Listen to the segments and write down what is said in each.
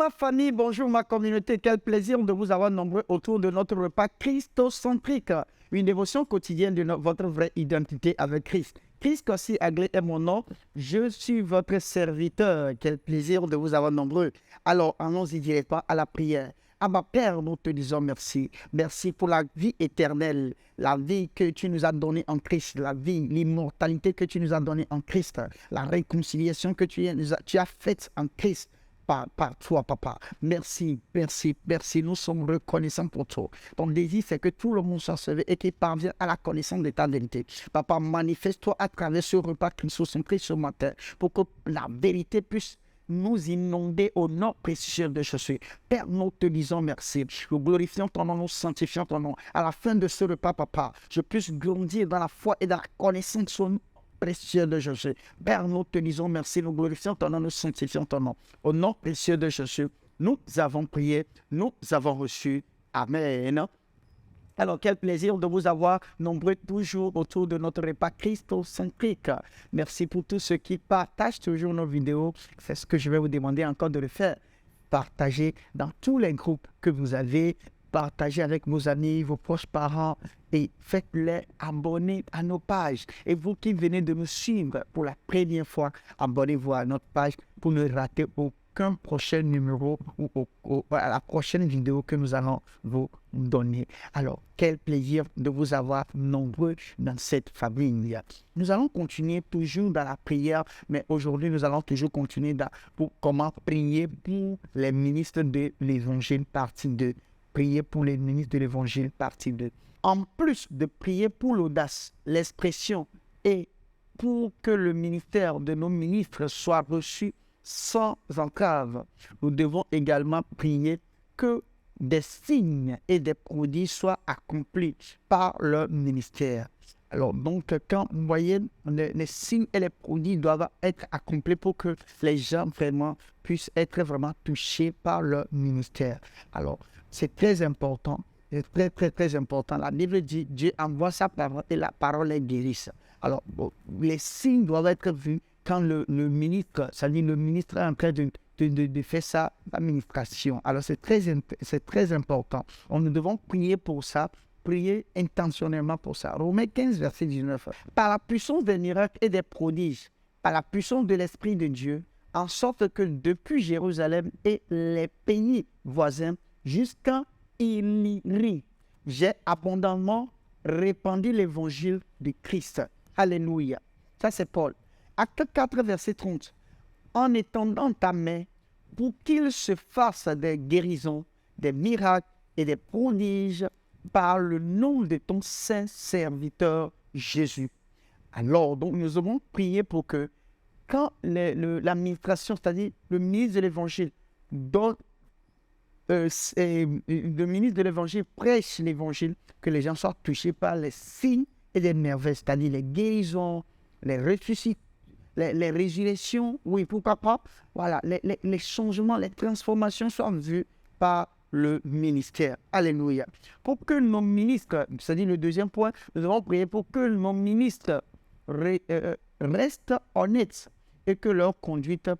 ma famille, bonjour ma communauté. Quel plaisir de vous avoir nombreux autour de notre repas christocentrique. Une dévotion quotidienne de votre vraie identité avec Christ. Christ aussi Aglé est mon nom. Je suis votre serviteur. Quel plaisir de vous avoir nombreux. Alors, allons-y directement à la prière. Abba Père, nous te disons merci. Merci pour la vie éternelle, la vie que tu nous as donnée en Christ, la vie, l'immortalité que tu nous as donnée en Christ, la réconciliation que tu as faite en Christ. Par toi, papa. Merci, merci, merci. Nous sommes reconnaissants pour toi. Ton désir, c'est que tout le monde soit sauvé et qu'il parvienne à la connaissance de ta vérité. Papa, manifeste-toi à travers ce repas christocentrique ce matin pour que la vérité puisse nous inonder au nom précieux de Jésus. Père, nous te disons merci. Nous glorifions ton nom, nous sanctifions ton nom. À la fin de ce repas, papa, je puisse grandir dans la foi et dans la connaissance de son nom précieux de Jésus. Père, nous te disons merci, nous glorifions ton nom, nous sanctifions ton nom. Au nom précieux de Jésus, nous avons prié, nous avons reçu. Amen. Alors, quel plaisir de vous avoir nombreux toujours autour de notre repas christocentrique. Merci pour tous ceux qui partagent toujours nos vidéos. C'est ce que je vais vous demander encore de le faire. Partagez dans tous les groupes que vous avez. Partagez avec vos amis, vos proches parents et faites-les abonner à nos pages. Et vous qui venez de me suivre pour la première fois, abonnez-vous à notre page pour ne rater aucun prochain numéro ou à la prochaine vidéo que nous allons vous donner. Alors, quel plaisir de vous avoir nombreux dans cette famille. Nous allons continuer toujours dans la prière, mais aujourd'hui, nous allons toujours continuer pour comment prier pour les ministres de l'Évangile, partie 2. Prier pour les ministres de l'Évangile, partie 2. En plus de prier pour l'audace, l'expression et pour que le ministère de nos ministres soit reçu sans entrave, nous devons également prier que des signes et des prodiges soient accomplis par leur ministère. Alors, donc, quand vous voyez, les signes et les prodiges doivent être accomplis pour que les gens vraiment puissent être vraiment touchés par leur ministère. Alors, c'est très important, c'est très, très, très important. La Bible dit, Dieu envoie sa parole et la parole est guérisse. Alors, les signes doivent être vus quand le ministre, c'est-à-dire le ministre est en train de faire sa administration. Alors, c'est très important. Nous devons prier pour ça, prier intentionnellement pour ça. Romains 15, verset 19. Par la puissance des miracles et des prodiges, par la puissance de l'Esprit de Dieu, en sorte que depuis Jérusalem et les pays voisins jusqu'à Illyrie, j'ai abondamment répandu l'évangile de Christ. Alléluia. Ça, c'est Paul. Acte 4, verset 30. En étendant ta main pour qu'il se fasse des guérisons, des miracles et des prodiges par le nom de ton saint serviteur Jésus. Alors, donc, nous avons prié pour que quand l'administration, c'est-à-dire le ministre de l'Évangile, le ministre de l'Évangile prêche l'Évangile, que les gens soient touchés par les signes et les merveilles, c'est-à-dire les guérisons, les ressuscitations, les résurrections, oui, pourquoi pas, voilà, les changements, les transformations soient vues par le ministère. Alléluia. Pour que nos ministres, c'est-à-dire le deuxième point, nous devons prier pour que nos ministres restent honnêtes et que leur conduite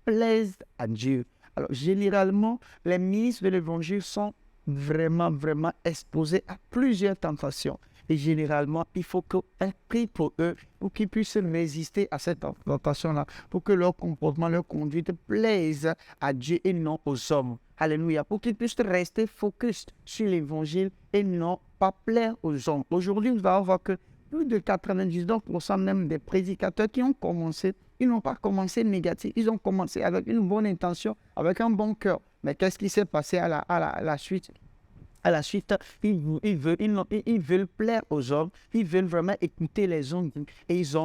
plaise à Dieu. Alors, généralement, les ministres de l'Évangile sont vraiment, vraiment exposés à plusieurs tentations. Et généralement, il faut qu'on prie pour eux, pour qu'ils puissent résister à cette tentation-là, pour que leur comportement, leur conduite plaise à Dieu et non aux hommes. Alléluia. Pour qu'ils puissent rester focus sur l'Évangile et non pas plaire aux hommes. Aujourd'hui, nous allons voir que plus de 99% même des prédicateurs qui ont commencé, ils n'ont pas commencé négatif, ils ont commencé avec une bonne intention, avec un bon cœur. Mais qu'est-ce qui s'est passé à la suite? À la suite, ils veulent plaire aux hommes, ils veulent vraiment écouter les hommes et ils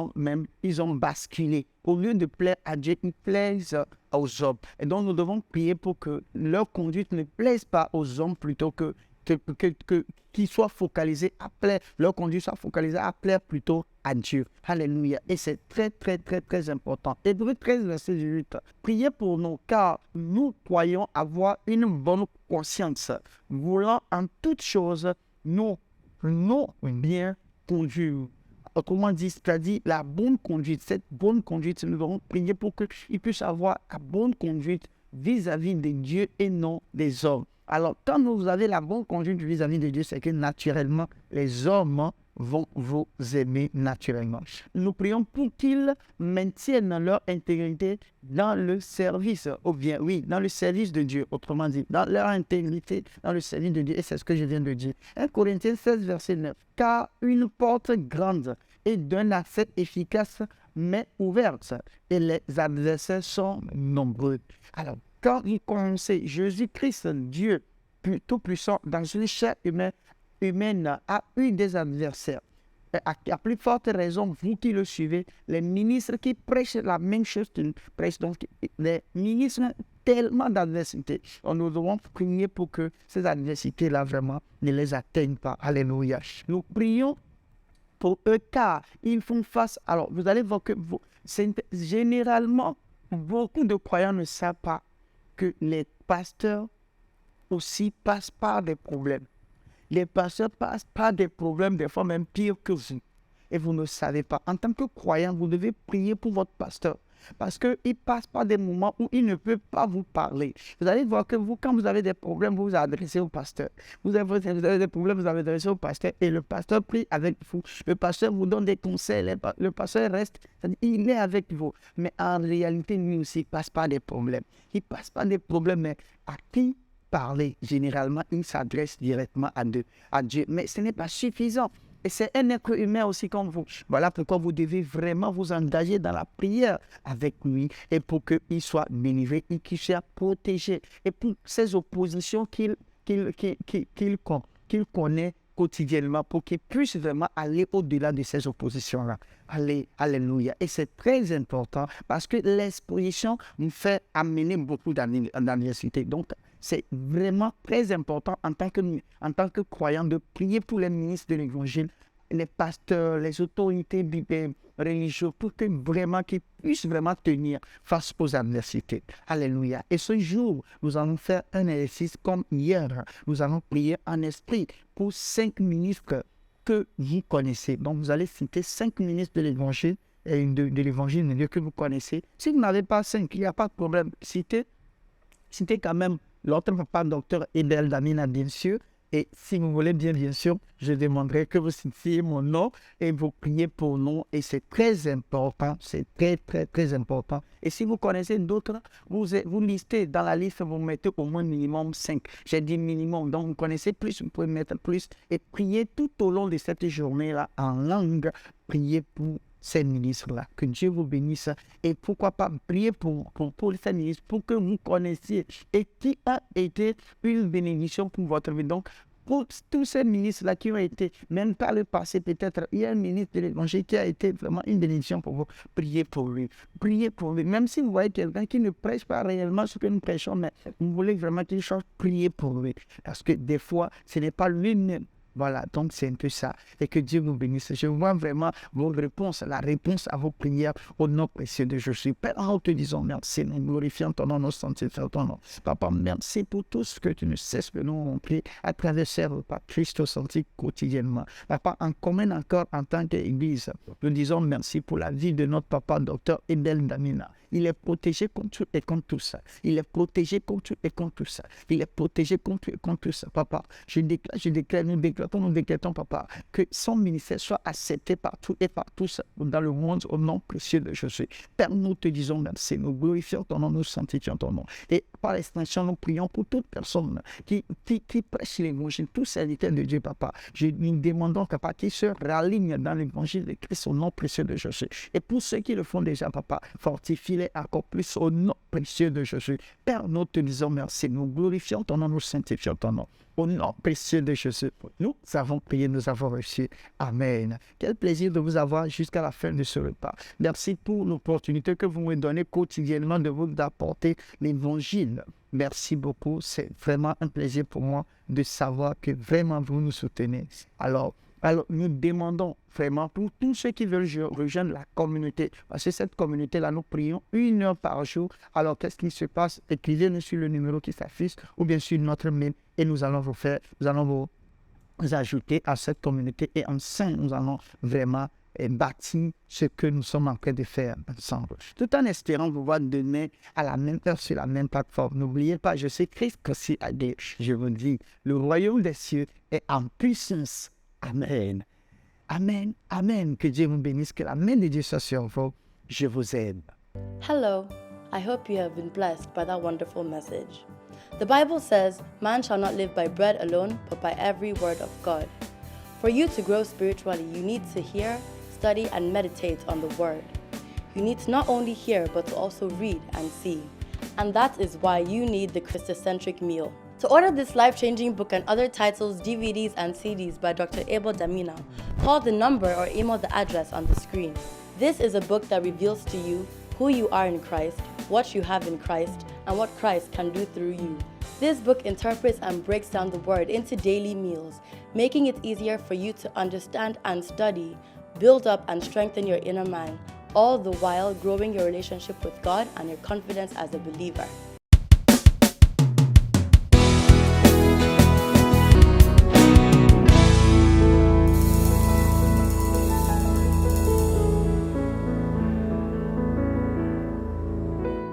ont basculé. Au lieu de plaire à Dieu, ils plaisent aux hommes. Et donc, nous devons prier pour que leur conduite ne plaise pas aux hommes plutôt qu'ils soient focalisés à plaire, leur conduite soit focalisée à plaire plutôt à Dieu. Alléluia. Et c'est très, très, très, très important. Hébreux 13, verset 18. Priez pour nous, car nous croyons avoir une bonne conscience, voulant en toutes choses nous bien conduire. Autrement dit, c'est-à-dire la bonne conduite. Cette bonne conduite, nous devons prier pour qu'ils puissent avoir la bonne conduite vis-à-vis de Dieu et non des hommes. Alors, quand vous avez la bonne conduite vis-à-vis de Dieu, c'est que naturellement, les hommes vont vous aimer naturellement. Nous prions pour qu'ils maintiennent leur intégrité dans le service, ou bien, oui, dans le service de Dieu, autrement dit, dans leur intégrité, dans le service de Dieu, et c'est ce que je viens de dire. 1 Corinthiens 16, verset 9. Car une porte grande et d'un accès efficace m'est ouverte, et les adversaires sont nombreux. Alors, quand vous connaissez Jésus-Christ, Dieu tout-puissant, dans une chair humaine, a eu des adversaires. À plus forte raison, vous qui le suivez, les ministres qui prêchent la même chose qu'ils prêchent, donc les ministres ont tellement d'adversités. Nous devons prier pour que ces adversités-là, vraiment, ne les atteignent pas. Alléluia. Nous prions pour eux car ils font face. Alors, vous allez voir que généralement, beaucoup de croyants ne savent pas que les pasteurs aussi passent par des problèmes. Les pasteurs passent par des problèmes, des fois même pire que vous. Et vous ne savez pas. En tant que croyant, vous devez prier pour votre pasteur. Parce qu'il passe par des moments où il ne peut pas vous parler. Vous allez voir que vous, quand vous avez des problèmes, vous vous adressez au pasteur. Vous avez des problèmes, vous vous adressez au pasteur. Et le pasteur prie avec vous. Le pasteur vous donne des conseils. Le pasteur reste, il est avec vous. Mais en réalité, lui aussi, il passe par des problèmes. Il passe par des problèmes, mais à qui parler? Généralement, il s'adresse directement à Dieu. Mais ce n'est pas suffisant. Et c'est un être humain aussi comme vous. Voilà pourquoi vous devez vraiment vous engager dans la prière avec lui et pour qu'il soit délivré et qu'il soit protégé. Et pour ces oppositions qu'il connaît quotidiennement pour qu'il puisse vraiment aller au-delà de ces oppositions-là. Alléluia. Et c'est très important parce que l'exposition nous fait amener beaucoup d'adversité. Donc, c'est vraiment très important en tant que croyant de prier pour les ministres de l'Évangile, les pasteurs, les autorités religieuses, pour que vraiment qu'ils puissent vraiment tenir face aux adversités. Alléluia. Et ce jour, nous allons faire un exercice comme hier. Nous allons prier en esprit pour 5 ministres que vous connaissez. Donc, vous allez citer 5 ministres de l'Évangile et de l'Évangile de Dieu que vous connaissez. Si vous n'avez pas 5, il n'y a pas de problème. Citez quand même l'autre papa, docteur Edel Damina, bien sûr. Et si vous voulez bien sûr, je demanderai que vous citiez mon nom et vous priez pour nous. Et c'est très important, c'est très important. Et si vous connaissez d'autres, vous listez dans la liste, vous mettez au moins minimum 5. J'ai dit minimum, donc vous connaissez plus, vous pouvez mettre plus. Et priez tout au long de cette journée-là en langue. Priez pour ces ministres-là. Que Dieu vous bénisse. Et pourquoi pas prier pour ces ministres, pour que vous connaissiez et qui a été une bénédiction pour votre vie. Donc, pour tous ces ministres-là qui ont été, même par le passé, peut-être, il y a un ministre de l'Évangile qui a été vraiment une bénédiction pour vous. Priez pour lui. Priez pour lui. Même si vous voyez quelqu'un qui ne prêche pas réellement ce que nous prêchons, mais vous voulez vraiment qu'il change, priez pour lui. Parce que des fois, ce n'est pas lui-même. Voilà, donc c'est un peu ça. Et que Dieu vous bénisse. Je vois vraiment vos réponses, la réponse à vos prières au nom précieux de Jésus. Père, nous te disons merci, nous glorifions ton nom, nous sanctifions ton nom. Papa, merci pour tout ce que tu ne cesses de nous montrer à travers ces repas Christos antiques quotidiennement. Papa, en commun encore en tant qu'Église, nous disons merci pour la vie de notre papa, docteur Edel Damina. Il est protégé contre tout et contre tout ça. Il est protégé contre tout et contre tout ça. Il est protégé contre tout et contre tout ça. Papa, nous déclarons, papa, que son ministère soit accepté par tout et par tous dans le monde au nom précieux de Jésus. Père, nous te disons merci. Nous glorifions ton nom, nous sanctifions ton nom. Et par l'extension, nous prions pour toute personne qui prêche l'évangile, tous serviteurs de Dieu, papa. Nous demandons, papa, qu'ils se ralignent dans l'évangile de Christ au nom précieux de Jésus. Et pour ceux qui le font déjà, papa, fortifie-les encore plus au nom précieux de Jésus. Père, nous te disons merci. Nous glorifions ton nom, nous sanctifions ton nom. Au nom précieux de Jésus, nous avons prié, nous avons reçu. Amen. Quel plaisir de vous avoir jusqu'à la fin de ce repas. Merci pour l'opportunité que vous me donnez quotidiennement de vous apporter l'évangile. Merci beaucoup. C'est vraiment un plaisir pour moi de savoir que vraiment vous nous soutenez. Alors, nous demandons vraiment pour tous ceux qui veulent rejoindre la communauté, parce que cette communauté-là, nous prions 1 heure par jour. Alors, qu'est-ce qui se passe? Écrivez-nous sur le numéro qui s'affiche ou bien sur notre mail et nous allons vous ajouter à cette communauté et ensemble, nous allons vraiment bâtir ce que nous sommes en train de faire ensemble. Tout en espérant vous voir demain à la même heure sur la même plateforme. N'oubliez pas, je suis Christ aussi à gauche. Je vous dis, le royaume des cieux est en puissance. Amen. Amen. Amen. Que Dieu vous bénisse, que la main de Dieu soit sur vous. Je vous aime. Hello, I hope you have been blessed by that wonderful message. The Bible says, man shall not live by bread alone, but by every word of God. For you to grow spiritually, you need to hear, study, and meditate on the Word. You need to not only hear, but to also read and see. And that is why you need the Christocentric meal. To order this life-changing book and other titles, DVDs, and CDs by Dr. Abel Damina, call the number or email the address on the screen. This is a book that reveals to you who you are in Christ, what you have in Christ, and what Christ can do through you. This book interprets and breaks down the Word into daily meals, making it easier for you to understand and study, build up and strengthen your inner man, all the while growing your relationship with God and your confidence as a believer.